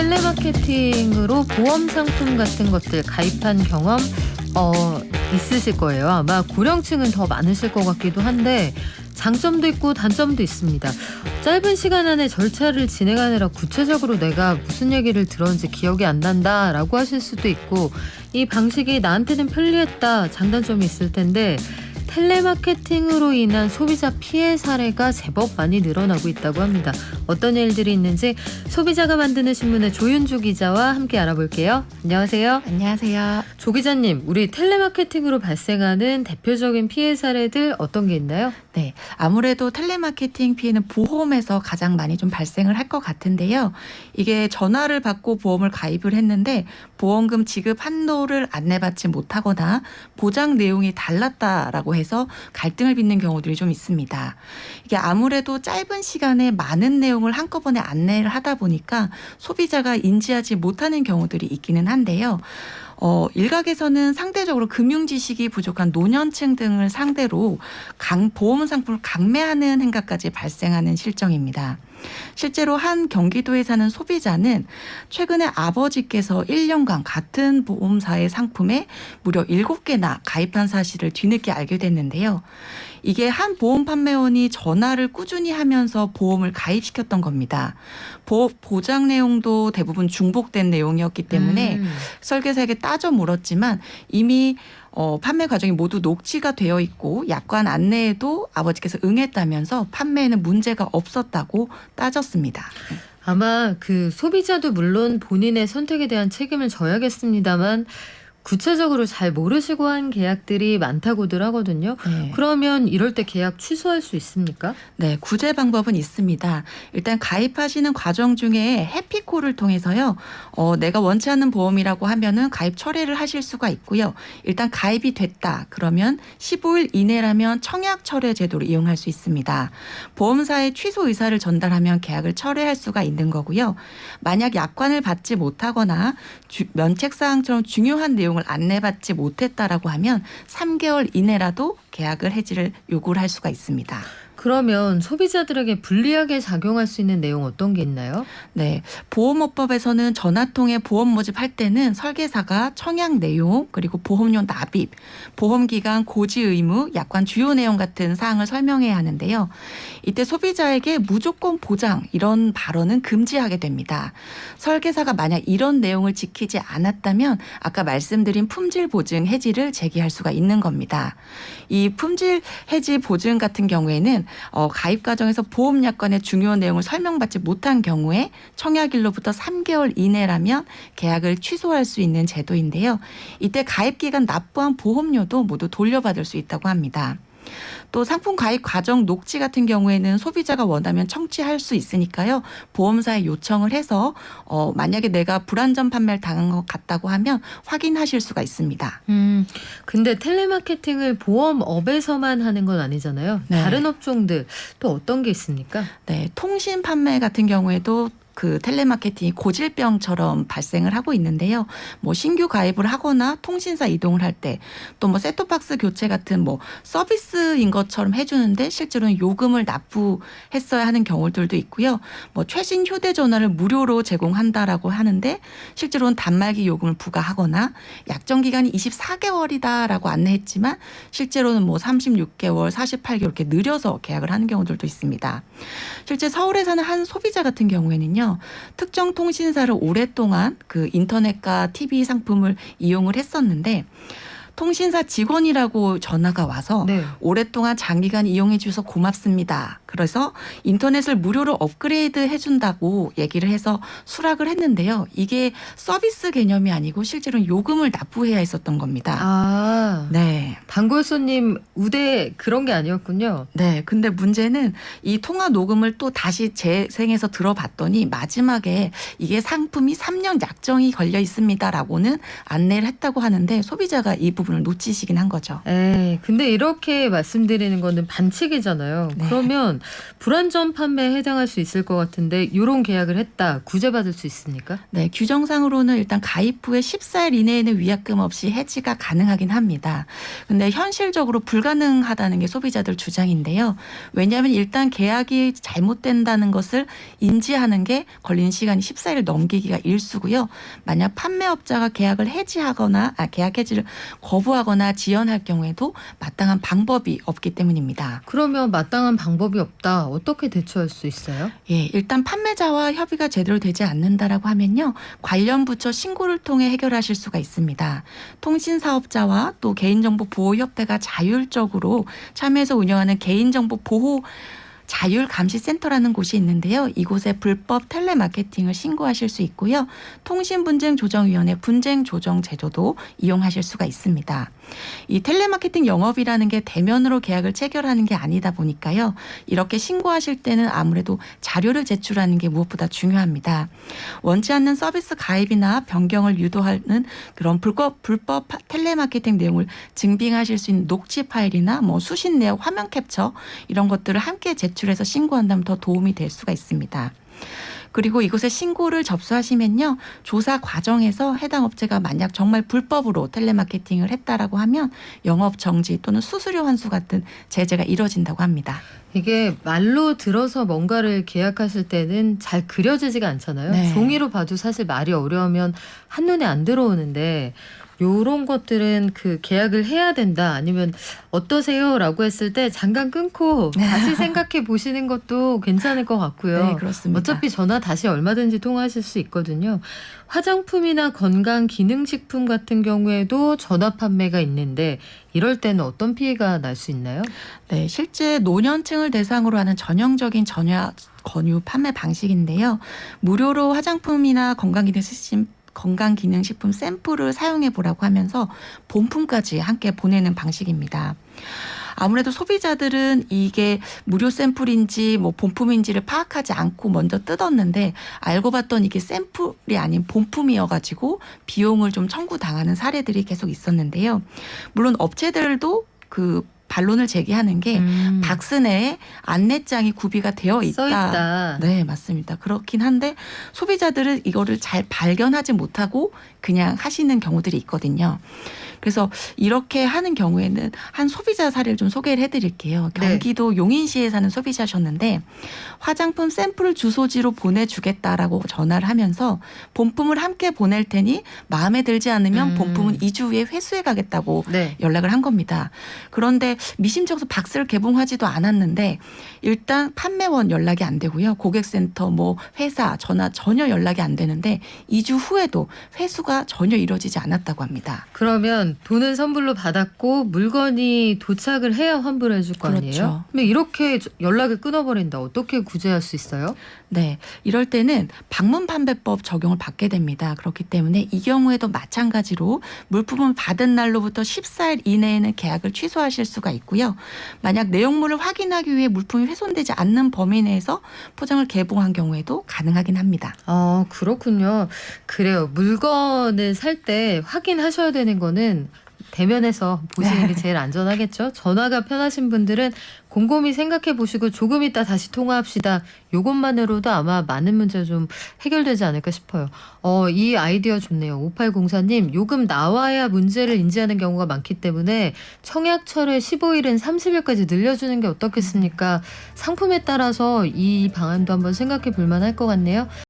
텔레마케팅으로 보험 상품 같은 것들 가입한 경험 있으실 거예요. 아마 고령층은 더 많으실 것 같기도 한데 장점도 있고 단점도 있습니다. 짧은 시간 안에 절차를 진행하느라 구체적으로 내가 무슨 얘기를 들었는지 기억이 안 난다라고 하실 수도 있고, 이 방식이 나한테는 편리했다, 장단점이 있을 텐데 텔레마케팅으로 인한 소비자 피해 사례가 제법 많이 늘어나고 있다고 합니다. 어떤 일들이 있는지 소비자가 만드는 신문의 조윤주 기자와 함께 알아볼게요. 안녕하세요. 안녕하세요. 조 기자님, 우리 텔레마케팅으로 발생하는 대표적인 피해 사례들 어떤 게 있나요? 네, 아무래도 텔레마케팅 피해는 보험에서 가장 많이 좀 발생을 할 것 같은데요. 이게 전화를 받고 보험을 가입을 했는데 보험금 지급 한도를 안내받지 못하거나 보장 내용이 달랐다라고 해서 갈등을 빚는 경우들이 좀 있습니다. 이게 아무래도 짧은 시간에 많은 내용을 한꺼번에 안내를 하다 보니까 소비자가 인지하지 못하는 경우들이 있기는 한데요. 일각에서는 상대적으로 금융 지식이 부족한 노년층 등을 상대로 보험 상품을 강매하는 행각까지 발생하는 실정입니다. 실제로 한 경기도에 사는 소비자는 최근에 아버지께서 1년간 같은 보험사의 상품에 무려 7개나 가입한 사실을 뒤늦게 알게 됐는데요. 이게 한 보험 판매원이 전화를 꾸준히 하면서 보험을 가입시켰던 겁니다. 보장 내용도 대부분 중복된 내용이었기 때문에 설계사에게 따져 물었지만 이미 판매 과정이 모두 녹취가 되어 있고 약관 안내에도 아버지께서 응했다면서 판매에는 문제가 없었다고 따졌습니다. 아마 그 소비자도 물론 본인의 선택에 대한 책임을 져야겠습니다만 구체적으로 잘 모르시고 한 계약들이 많다고들 하거든요. 네. 그러면 이럴 때 계약 취소할 수 있습니까? 네, 구제 방법은 있습니다. 일단 가입하시는 과정 중에 해피콜을 통해서요. 내가 원치 않는 보험이라고 하면은 가입 철회를 하실 수가 있고요. 일단 가입이 됐다 그러면 15일 이내라면 청약 철회 제도를 이용할 수 있습니다. 보험사에 취소 의사를 전달하면 계약을 철회할 수가 있는 거고요. 만약 약관을 받지 못하거나 면책사항처럼 중요한 내용을 안내받지 못했다라고 하면 3개월 이내라도 계약을 해지를 요구를 할 수가 있습니다. 그러면 소비자들에게 불리하게 작용할 수 있는 내용 어떤 게 있나요? 네, 보험업법에서는 전화통해 보험 모집할 때는 설계사가 청약 내용 그리고 보험료 납입, 보험기간 고지 의무, 약관 주요 내용 같은 사항을 설명해야 하는데요. 이때 소비자에게 무조건 보장 이런 발언은 금지하게 됩니다. 설계사가 만약 이런 내용을 지키지 않았다면 아까 말씀드린 품질 보증 해지를 제기할 수가 있는 겁니다. 이 품질 해지 보증 같은 경우에는 가입 과정에서 보험 약관의 중요 내용을 설명받지 못한 경우에 청약일로부터 3개월 이내라면 계약을 취소할 수 있는 제도인데요. 이때 가입 기간 납부한 보험료도 모두 돌려받을 수 있다고 합니다. 또 상품 가입 과정 녹취 같은 경우에는 소비자가 원하면 청취할 수 있으니까요. 보험사에 요청을 해서 만약에 내가 불안전 판매를 당한 것 같다고 하면 확인하실 수가 있습니다. 근데 텔레마케팅을 보험업에서만 하는 건 아니잖아요. 네. 다른 업종들 또 어떤 게 있습니까? 네, 통신 판매 같은 경우에도 그 텔레마케팅이 고질병처럼 발생을 하고 있는데요. 뭐 신규 가입을 하거나 통신사 이동을 할 때 또 뭐 셋톱박스 교체 같은 뭐 서비스인 것처럼 해주는데 실제로는 요금을 납부했어야 하는 경우들도 있고요. 뭐 최신 휴대전화를 무료로 제공한다라고 하는데 실제로는 단말기 요금을 부과하거나 약정 기간이 24개월이다라고 안내했지만 실제로는 뭐 36개월, 48개월 이렇게 느려서 계약을 하는 경우들도 있습니다. 실제 서울에 사는 한 소비자 같은 경우에는요. 특정 통신사를 오랫동안 그 인터넷과 TV 상품을 이용을 했었는데 통신사 직원이라고 전화가 와서 네. 오랫동안 장기간 이용해 주셔서 고맙습니다. 그래서 인터넷을 무료로 업그레이드 해준다고 얘기를 해서 수락을 했는데요. 이게 서비스 개념이 아니고 실제로는 요금을 납부해야 했었던 겁니다. 아, 네. 단골 손님 우대 그런 게 아니었군요. 네. 근데 문제는 이 통화 녹음을 또 다시 재생해서 들어봤더니 마지막에 이게 상품이 3년 약정이 걸려 있습니다라고는 안내를 했다고 하는데 소비자가 이 부분 부분을 놓치시긴 한 거죠. 에이, 근데 이렇게 말씀드리는 거는 반칙이잖아요. 네. 그러면 불안전 판매에 해당할 수 있을 것 같은데 이런 계약을 했다. 구제받을 수 있습니까? 네, 규정상으로는 일단 가입 후에 14일 이내에는 위약금 없이 해지가 가능하긴 합니다. 근데 현실적으로 불가능하다는 게 소비자들 주장인데요. 왜냐하면 일단 계약이 잘못된다는 것을 인지하는 게 걸리는 시간이 14일 넘기기가 일수고요. 만약 판매업자가 계약을 계약 해지를 거부하거나 지연할 경우에도 마땅한 방법이 없기 때문입니다. 그러면 마땅한 방법이 없다. 어떻게 대처할 수 있어요? 예, 일단 판매자와 협의가 제대로 되지 않는다라고 하면요. 관련 부처 신고를 통해 해결하실 수가 있습니다. 통신사업자와 또 개인정보보호협회가 자율적으로 참여해서 운영하는 개인정보보호 자율감시센터라는 곳이 있는데요. 이곳에 불법 텔레마케팅을 신고하실 수 있고요. 통신분쟁조정위원회 분쟁조정제도도 이용하실 수가 있습니다. 이 텔레마케팅 영업이라는 게 대면으로 계약을 체결하는 게 아니다 보니까요. 이렇게 신고하실 때는 아무래도 자료를 제출하는 게 무엇보다 중요합니다. 원치 않는 서비스 가입이나 변경을 유도하는 그런 불법 텔레마케팅 내용을 증빙하실 수 있는 녹취 파일이나 수신 내역 화면 캡처 이런 것들을 함께 제출해서 신고한다면 더 도움이 될 수가 있습니다. 그리고 이곳에 신고를 접수하시면요. 조사 과정에서 해당 업체가 만약 정말 불법으로 텔레마케팅을 했다라고 하면 영업 정지 또는 수수료 환수 같은 제재가 이뤄진다고 합니다. 이게 말로 들어서 뭔가를 계약하실 때는 잘 그려지지가 않잖아요. 네. 종이로 봐도 사실 말이 어려우면 한눈에 안 들어오는데 요런 것들은 그 계약을 해야 된다 아니면 어떠세요? 라고 했을 때 잠깐 끊고 다시 생각해 보시는 것도 괜찮을 것 같고요. 네, 그렇습니다. 어차피 전화 다시 얼마든지 통화하실 수 있거든요. 화장품이나 건강기능식품 같은 경우에도 전화 판매가 있는데 이럴 때는 어떤 피해가 날 수 있나요? 네, 실제 노년층을 대상으로 하는 전형적인 전화 권유 판매 방식인데요. 무료로 화장품이나 건강기능식품 샘플을 사용해 보라고 하면서 본품까지 함께 보내는 방식입니다. 아무래도 소비자들은 이게 무료 샘플인지 본품인지를 파악하지 않고 먼저 뜯었는데 알고 봤더니 이게 샘플이 아닌 본품이어가지고 비용을 좀 청구당하는 사례들이 계속 있었는데요. 물론 업체들도 그 반론을 제기하는 게 박스 내에 안내장이 구비가 되어 있다. 써 있다. 네, 맞습니다. 그렇긴 한데 소비자들은 이거를 잘 발견하지 못하고 그냥 하시는 경우들이 있거든요. 그래서 이렇게 하는 경우에는 한 소비자 사례를 좀 소개를 해드릴게요. 경기도 용인시에 사는 소비자셨는데 화장품 샘플 주소지로 보내주겠다라고 전화를 하면서 본품을 함께 보낼 테니 마음에 들지 않으면 본품은 2주 후에 회수해 가겠다고 연락을 한 겁니다. 그런데 미심쩍어서 박스를 개봉하지도 않았는데 일단 판매원 연락이 안 되고요. 고객센터 회사 전화 전혀 연락이 안 되는데 2주 후에도 회수가 전혀 이루어지지 않았다고 합니다. 그러면 돈은 선불로 받았고 물건이 도착을 해야 환불을 해줄 거 아니에요? 그렇죠. 근데 이렇게 연락을 끊어버린다. 어떻게 구제할 수 있어요? 네, 이럴 때는 방문판매법 적용을 받게 됩니다. 그렇기 때문에 이 경우에도 마찬가지로 물품을 받은 날로부터 14일 이내에는 계약을 취소하실 수가 있고요. 만약 내용물을 확인하기 위해 물품이 훼손되지 않는 범위 내에서 포장을 개봉한 경우에도 가능하긴 합니다. 그렇군요. 그래요. 물건을 살 때 확인하셔야 되는 거는 대면에서 보시는 게 제일 안전하겠죠. 전화가 편하신 분들은 곰곰이 생각해 보시고 조금 이따 다시 통화합시다. 요것만으로도 아마 많은 문제가 좀 해결되지 않을까 싶어요. 이 아이디어 좋네요. 5804님, 요금 나와야 문제를 인지하는 경우가 많기 때문에 청약철의 15일은 30일까지 늘려주는 게 어떻겠습니까? 상품에 따라서 이 방안도 한번 생각해 볼 만할 것 같네요.